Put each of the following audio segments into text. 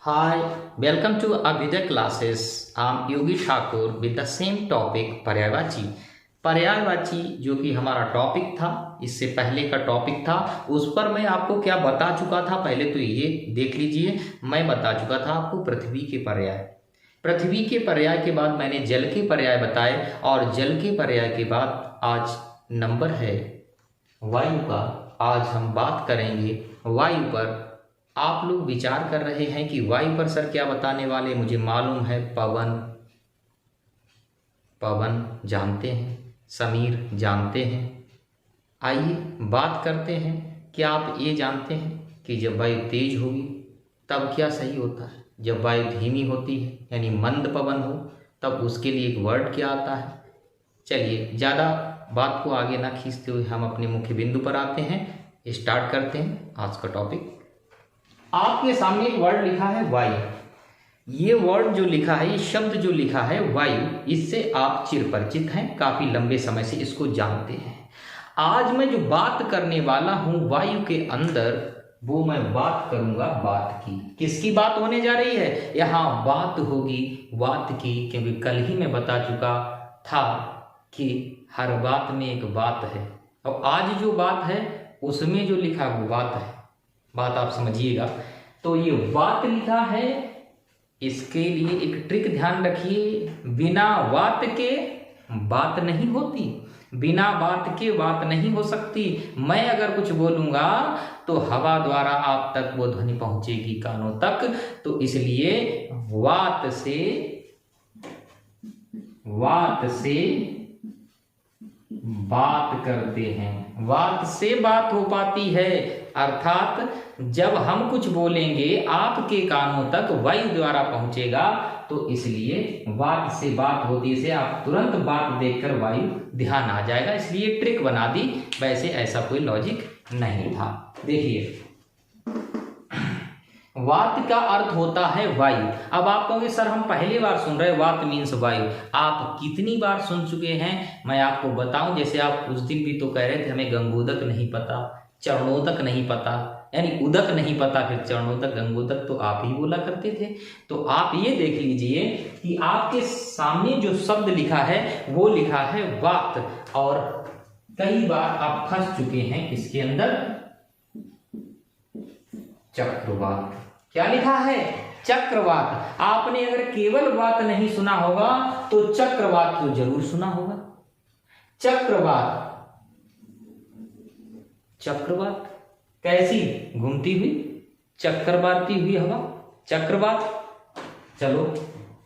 Hi, welcome to Abhyuday classes. I'm Yogi Thakur with the same topic पर्यायवाची। पर्यायवाची जो कि हमारा टॉपिक था, इससे पहले का टॉपिक था, उस पर मैं आपको क्या बता चुका था। पहले तो ये देख लीजिए, मैं बता चुका था आपको पृथ्वी के पर्याय। पृथ्वी के पर्याय के बाद मैंने जल के पर्याय बताए, और जल के पर्याय के बाद आज नंबर है वायु का। आज हम बात करेंगे वायु पर। आप लोग विचार कर रहे हैं कि वायु पर सर क्या बताने वाले। मुझे मालूम है पवन, पवन जानते हैं, समीर जानते हैं। आइए बात करते हैं। क्या आप ये जानते हैं कि जब वायु तेज होगी तब क्या सही होता है, जब वायु धीमी होती है यानी मंद पवन हो तब उसके लिए एक वर्ड क्या आता है। चलिए ज़्यादा बात को आगे ना खींचते हुए हम अपने मुख्य बिंदु पर आते हैं, स्टार्ट करते हैं आज का टॉपिक। आपके सामने एक वर्ड लिखा है वायु। ये वर्ड जो लिखा है, ये शब्द जो लिखा है वायु, इससे आप चिरपरिचित हैं, काफी लंबे समय से इसको जानते हैं। आज मैं जो बात करने वाला हूं वायु के अंदर, वो मैं बात करूंगा बात की। किसकी बात होने जा रही है? यहाँ बात होगी बात की, क्योंकि कल ही मैं बता चुका था कि हर बात में एक बात है, और आज जो बात है उसमें जो लिखा वो बात है। बात आप समझिएगा। तो ये बात लिखा है, इसके लिए एक ट्रिक ध्यान रखिए। बिना बात के बात नहीं होती, बिना बात के बात नहीं हो सकती। मैं अगर कुछ बोलूंगा तो हवा द्वारा आप तक वो ध्वनि पहुंचेगी, कानों तक। तो इसलिए बात से बात करते हैं, बात से बात हो पाती है। अर्थात जब हम कुछ बोलेंगे आपके कानों तक वायु द्वारा पहुंचेगा, तो इसलिए बात से बात होती है। आप तुरंत बात देखकर वायु ध्यान आ जाएगा, इसलिए ट्रिक बना दी। वैसे ऐसा कोई लॉजिक नहीं था। देखिए, वात का अर्थ होता है वायु। अब आप कहोगे सर हम पहली बार सुन रहे, वात मीन्स वायु। आप कितनी बार सुन चुके हैं मैं आपको बताऊं। जैसे आप उस दिन भी तो कह रहे थे हमें गंगोदक नहीं पता, चरणोदक नहीं पता, यानी उदक नहीं पता, फिर चरणोदक गंगोदक तो आप ही बोला करते थे। तो आप ये देख लीजिए कि आपके सामने जो शब्द लिखा है वो लिखा है वात, और कई बार आप फंस चुके हैं इसके अंदर, चक्रवात। क्या लिखा है? चक्रवात। आपने अगर केवल बात नहीं सुना होगा तो चक्रवात तो जरूर सुना होगा। चक्रवात, चक्रवात कैसी? घूमती हुई, चक्कर मारती हुई हवा, चक्रवात। चलो,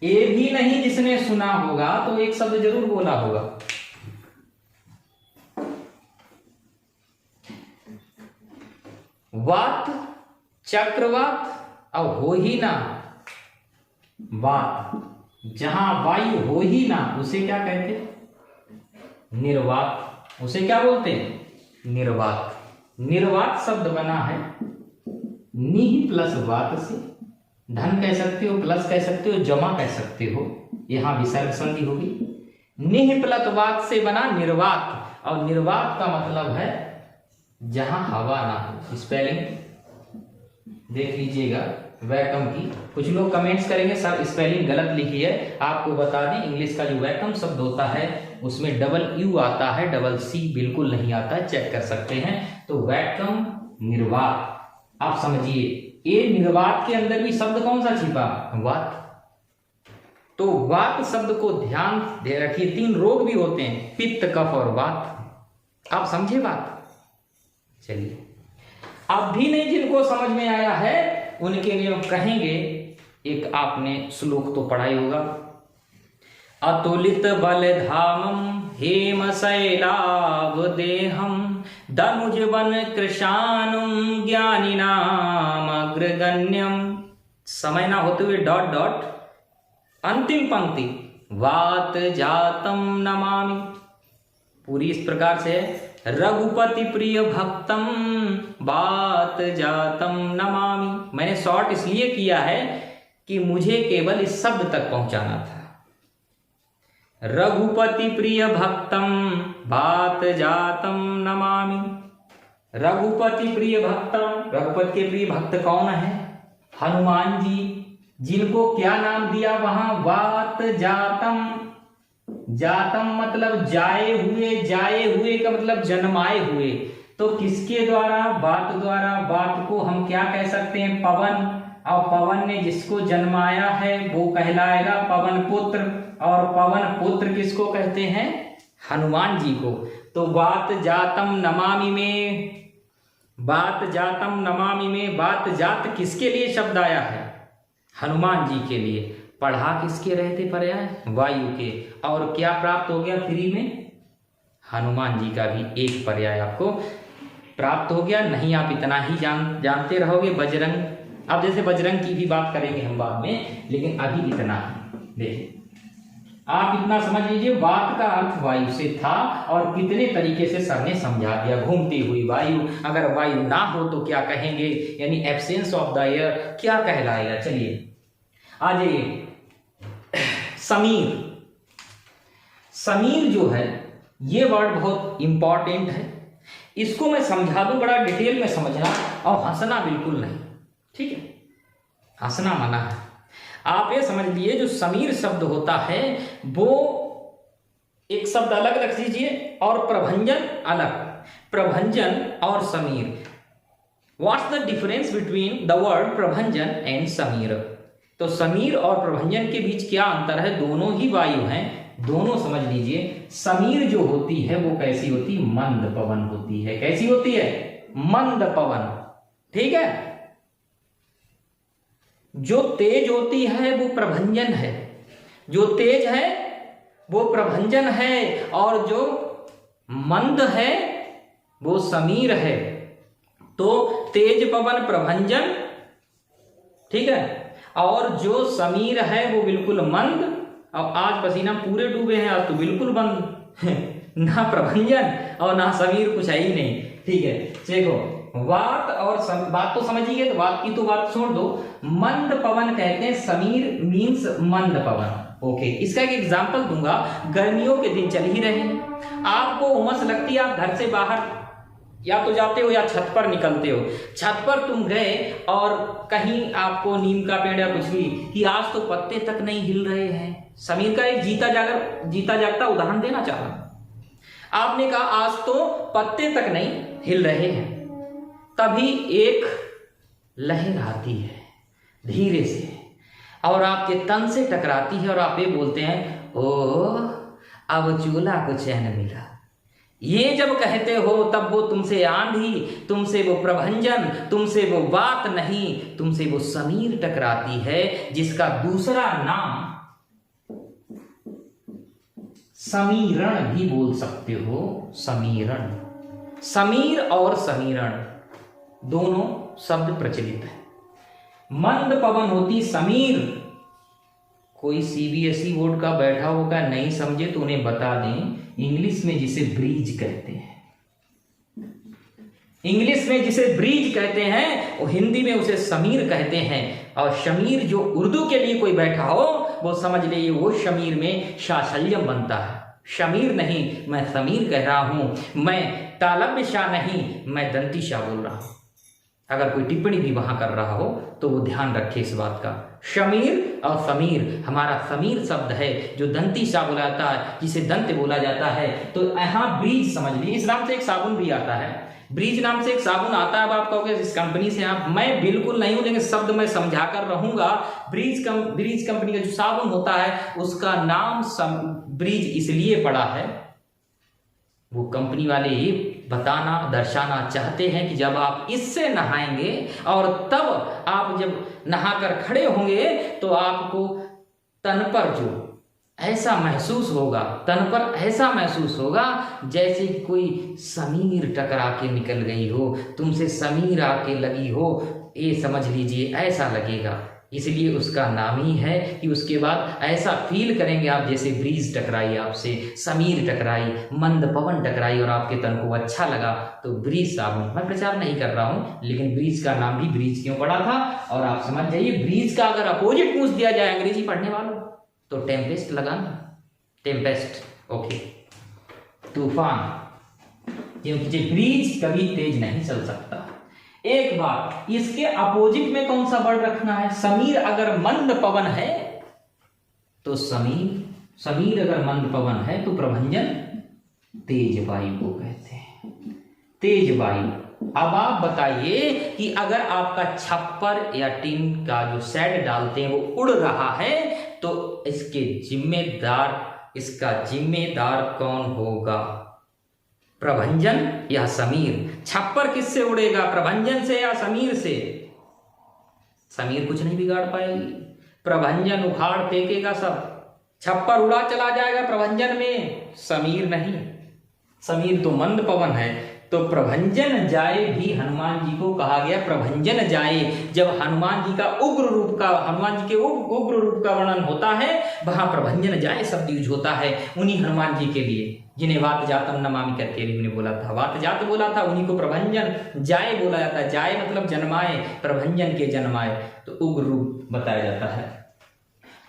ये भी नहीं जिसने सुना होगा तो एक शब्द जरूर बोला होगा। वात, चक्रवात, अब हो ही ना वात। जहां वायु हो ही ना उसे क्या कहते? निर्वात। उसे क्या बोलते हैं? निर्वात। निर्वात शब्द बना है निह प्लस वात से। धन कह सकते हो, प्लस कह सकते हो, जमा कह सकते हो। यहां विसर्ग संधि होगी। निह प्लस वात से बना निर्वात, और निर्वात का मतलब है जहां हवा ना हो। स्पेलिंग देख लीजिएगा वैकम की। कुछ लोग कमेंट्स करेंगे सर स्पेलिंग गलत लिखी है। आपको बता दें, इंग्लिश का जो वैकम शब्द होता है उसमें डबल यू आता है, डबल सी बिल्कुल नहीं आता है, चेक कर सकते हैं। तो वैकम निर्वात, आप समझिए। ये निर्वात के अंदर भी शब्द कौन सा छिपा? वात। तो वात शब्द को ध्यान दे रखिए। 3 रोग भी होते हैं, पित्त, कफ और वात। आप समझे बात? चलिए, अब भी नहीं जिनको समझ में आया है उनके लिए हम कहेंगे, एक आपने श्लोक तो पढ़ा ही होगा। अतुलित बल धामम हेम शैलाभ देहम धनुज वन कृशानुम ज्ञानिनाम अग्रगण्यम। समय ना होते हुए डॉट डॉट अंतिम पंक्ति, वात जातम नमामि। पूरी इस प्रकार से है, रघुपति प्रिय भक्तम बात जातम नमामि। मैंने शॉर्ट इसलिए किया है कि मुझे केवल इस शब्द तक पहुंचाना था। रघुपति प्रिय भक्तम बात जातम नमामि। रघुपति प्रिय भक्तम, रघुपति के प्रिय भक्त कौन है? हनुमान जी। जिनको क्या नाम दिया वहां, वात जातम। जातम मतलब जाए हुए का मतलब जन्माए हुए। तो किसके द्वारा, वात द्वारा। वात को हम क्या कह सकते हैं, पवन। और पवन ने जिसको जन्माया है वो कहलाएगा पवन पुत्र। और पवन पुत्र किसको कहते हैं, हनुमान जी को। तो वात जातम नमामि में, वात जातम नमामि में, वात जात किसके लिए शब्द आया है, हनुमान जी के लिए। पढ़ा किसके रहे थे पर्याय, वायु के। और क्या प्राप्त हो गया फ्री में, हनुमान जी का भी एक पर्याय आपको प्राप्त हो गया। नहीं आप इतना ही जानते रहोगे। बजरंग, अब जैसे बजरंग की भी बात करेंगे हम बाद में, लेकिन अभी इतना ही देखिए, आप इतना समझ लीजिए। वात का अर्थ वायु से था और कितने तरीके से सर ने समझा दिया। घूमती हुई वायु, अगर वायु ना हो तो क्या कहेंगे, यानी एब्सेंस ऑफ द एयर क्या कहलाएगा। चलिए आ जाइए, समीर। समीर जो है ये वर्ड बहुत इंपॉर्टेंट है, इसको मैं समझा दूं, बड़ा डिटेल में समझना और हंसना बिल्कुल नहीं, ठीक है, हंसना मना है। आप ये समझ लिए जो समीर शब्द होता है वो एक शब्द अलग रख दीजिए और प्रभंजन अलग। प्रभंजन और Sameer, what's the difference between the word Prabhanjan and Sameer. तो समीर और प्रभंजन के बीच क्या अंतर है, दोनों ही वायु हैं, दोनों समझ लीजिए। समीर जो होती है वो कैसी होती, मंद पवन होती है। कैसी होती है, मंद पवन, ठीक है। जो तेज होती है वो प्रभंजन है, जो तेज है वो प्रभंजन है, और जो मंद है वो समीर है। तो तेज पवन प्रभंजन, ठीक है, और जो समीर है वो बिल्कुल मंद। और आज पसीना पूरे डूबे हैं, आज तो बिल्कुल बंद ना प्रभंजन और ना समीर, कुछ है ही नहीं, ठीक है। देखो वात और बात तो समझिए, तो वात की तो बात छोड़ दो। मंद पवन कहते हैं, समीर मीन्स मंद पवन। ओके, इसका एक एग्जांपल दूंगा। गर्मियों के दिन चल ही रहे हैं, आपको उमस लगती है, आप घर से बाहर या तो जाते हो या छत पर निकलते हो। छत पर तुम गए और कहीं आपको नीम का पेड़ या कुछ भी कि आज तो पत्ते तक नहीं हिल रहे हैं। समीर का एक जीता जागता उदाहरण देना चाहा। आपने कहा आज तो पत्ते तक नहीं हिल रहे हैं, तभी एक लहर आती है धीरे से और आपके तन से टकराती है और आप ये बोलते हैं, ओह अब चूल्हा को चैन मिला। ये जब कहते हो तब वो तुमसे आंधी, तुमसे वो प्रभंजन, तुमसे वो बात नहीं, तुमसे वो समीर टकराती है, जिसका दूसरा नाम समीरण भी बोल सकते हो। समीरण, समीर और समीरण दोनों शब्द प्रचलित है। मंद पवन होती समीर। कोई सीबीएसई बोर्ड का बैठा होगा नहीं समझे तो उन्हें बता दें, इंग्लिश में जिसे ब्रीज कहते हैं, इंग्लिश में जिसे ब्रीज कहते हैं वो हिंदी में उसे समीर कहते हैं। और शमीर जो उर्दू के लिए कोई बैठा हो वो समझ लीजिए वो शमीर में शाशल्यम बनता है। शमीर नहीं, मैं समीर कह रहा हूं, मैं तालब्य शाह नहीं, मैं दंती शाह बोल रहा हूं। अगर कोई टिप्पणी भी वहां कर रहा हो तो वो ध्यान रखे इस बात का। शमीर और समीर, हमारा समीर शब्द है जो दंती शाह बोला जाता है, जिसे दंत बोला जाता है। तो यहाँ ब्रीज समझ लीजिए। इस नाम से एक साबुन भी आता है, ब्रीज नाम से एक साबुन आता है। अब आप कहोगे इस कंपनी से आप, मैं बिल्कुल नहीं हूं, लेकिन शब्द मैं समझा कर रहूंगा। ब्रीज कंपनी का जो साबुन होता है उसका नाम ब्रीज इसलिए पड़ा है, वो कंपनी वाले ये बताना दर्शाना चाहते हैं कि जब आप इससे नहाएंगे और तब आप जब नहाकर खड़े होंगे तो आपको तन पर जो ऐसा महसूस होगा, तन पर ऐसा महसूस होगा जैसे कोई समीर टकरा के निकल गई हो, तुमसे समीर आके लगी हो, ये समझ लीजिए ऐसा लगेगा। इसलिए उसका नाम ही है कि उसके बाद ऐसा फील करेंगे आप जैसे ब्रीज टकराई आपसे, समीर टकराई, मंद पवन टकराई और आपके तन को अच्छा लगा, तो ब्रीज साबुन। मैं प्रचार नहीं कर रहा हूं, लेकिन ब्रीज का नाम भी ब्रीज क्यों पड़ा था और आप समझ जाइए। ब्रीज का अगर अपोजिट पूछ दिया जाए अंग्रेजी पढ़ने वालों तो टेम्पेस्ट लगाना, टेम्पेस्ट, ओके, तूफान, क्योंकि ब्रीज कभी तेज नहीं चल सकता। एक बात, इसके अपोजिट में कौन सा वर्ड रखना है? समीर अगर मंद पवन है तो समीर अगर मंद पवन है तो प्रभंजन तेज वायु को कहते हैं, तेज वायु। अब आप बताइए कि अगर आपका छप्पर या टीन का जो शेड डालते हैं वो उड़ रहा है तो इसका जिम्मेदार कौन होगा? प्रभंजन या समीर? छप्पर किससे उड़ेगा, प्रभंजन से या समीर से? समीर कुछ नहीं बिगाड़ पाएगी, प्रभंजन उखाड़ फेंकेगा सब, छप्पर उड़ा चला जाएगा प्रभंजन में, समीर नहीं। समीर तो मंद पवन है, तो प्रभंजन जाए भी हनुमान जी को कहा गया। प्रभंजन जाए, जब हनुमान जी के उग्र रूप का वर्णन होता है वहां प्रभंजन जाए शब्द यूज होता है उन्हीं हनुमान जी के लिए जिन्हें वात जातम नमामि करके उन्हें बोला था, वात जात बोला था, उन्हीं को प्रभंजन जाए बोला जाता है। जाए मतलब जन्माए, प्रभंजन के जन्माए, तो उग्र रूप बताया जाता है।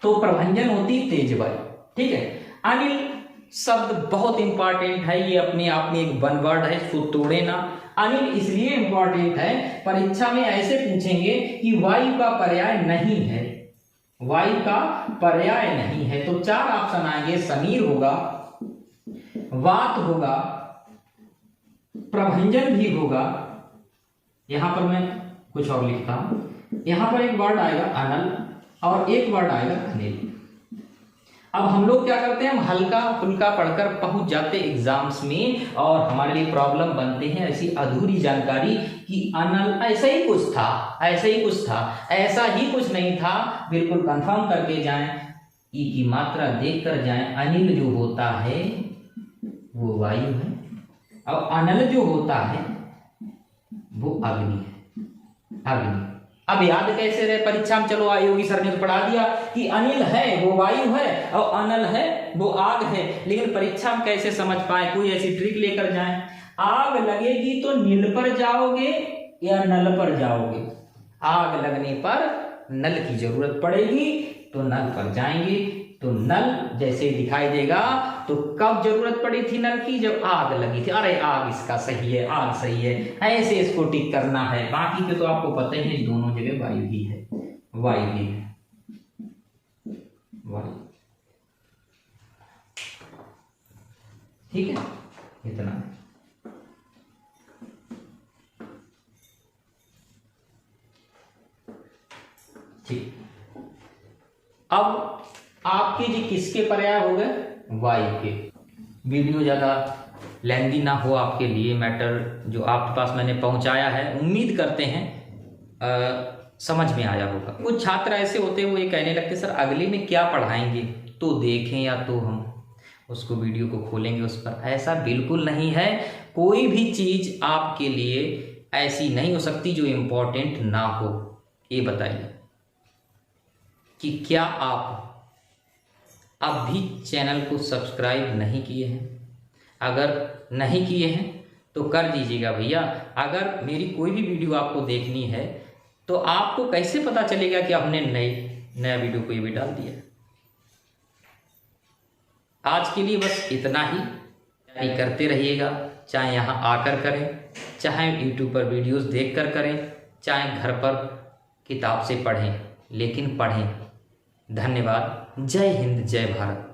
तो प्रभंजन होती तेज वायु, ठीक है। अनिल शब्द बहुत इंपॉर्टेंट है, ये अपने आप में एक वन वर्ड है, इसको तोड़े ना। अनिल इसलिए इंपॉर्टेंट है, परीक्षा में ऐसे पूछेंगे कि वायु का पर्याय नहीं है, वायु का पर्याय नहीं है, तो 4 ऑप्शन आएंगे। समीर होगा, वात होगा, प्रभंजन भी होगा, यहां पर मैं कुछ और लिखता हूं, यहां पर एक वर्ड आएगा अनल और एक वर्ड आएगा अनिल। अब हम लोग क्या करते हैं, हम हल्का फुल्का पढ़कर पहुंच जाते एग्जाम्स में और हमारे लिए प्रॉब्लम बनते हैं ऐसी अधूरी जानकारी कि अनल ऐसा ही कुछ था, ऐसा ही कुछ था, ऐसा ही कुछ नहीं था। बिल्कुल कंफर्म करके जाएं, ई की मात्रा देखकर जाएं। अनिल जो होता है वो वायु है और अनल जो होता है वो अग्नि है, अग्नि। अब याद कैसे रहे परीक्षा में? चलो योगी सर ने तो पढ़ा दिया कि अनिल है वो वायु है और अनल है वो आग है, लेकिन परीक्षा में कैसे समझ पाए? कोई ऐसी ट्रिक लेकर जाएं। आग लगेगी तो नील पर जाओगे या नल पर जाओगे? आग लगने पर नल की जरूरत पड़ेगी तो नल पर जाएंगे। तो नल जैसे दिखाई देगा, तो कब जरूरत पड़ी थी नल की? जब आग लगी थी। अरे आग इसका सही है, आग सही है, ऐसे इसको टिक करना है। बाकी के तो आपको पता ही है, दोनों जगह वायु ही है, वायु ही है, वायु। ठीक है, इतना ठीक। अब आपके जी किसके पर्याय हो गए? वायु के। वीडियो ज़्यादा लेंदी ना हो आपके लिए, मैटर जो आपके पास मैंने पहुंचाया है, उम्मीद करते हैं समझ में आया होगा। कुछ छात्र ऐसे होते हैं वो ये कहने लगते सर अगले में क्या पढ़ाएंगे, तो देखें या तो हम उसको वीडियो को खोलेंगे उस पर। ऐसा बिल्कुल नहीं है, कोई भी चीज़ आपके लिए ऐसी नहीं हो सकती जो इम्पोर्टेंट ना हो। ये बताइए कि क्या आप अब भी चैनल को सब्सक्राइब नहीं किए हैं? अगर नहीं किए हैं तो कर दीजिएगा भैया। अगर मेरी कोई भी वीडियो आपको देखनी है तो आपको कैसे पता चलेगा कि आपने नया वीडियो कोई भी डाल दिया? आज के लिए बस इतना ही। तैयारी करते रहिएगा, चाहे यहाँ आकर करें, चाहे यूट्यूब पर वीडियोस देखकर करें, चाहे घर पर किताब से पढ़ें, लेकिन पढ़ें। धन्यवाद। जय हिंद, जय भारत।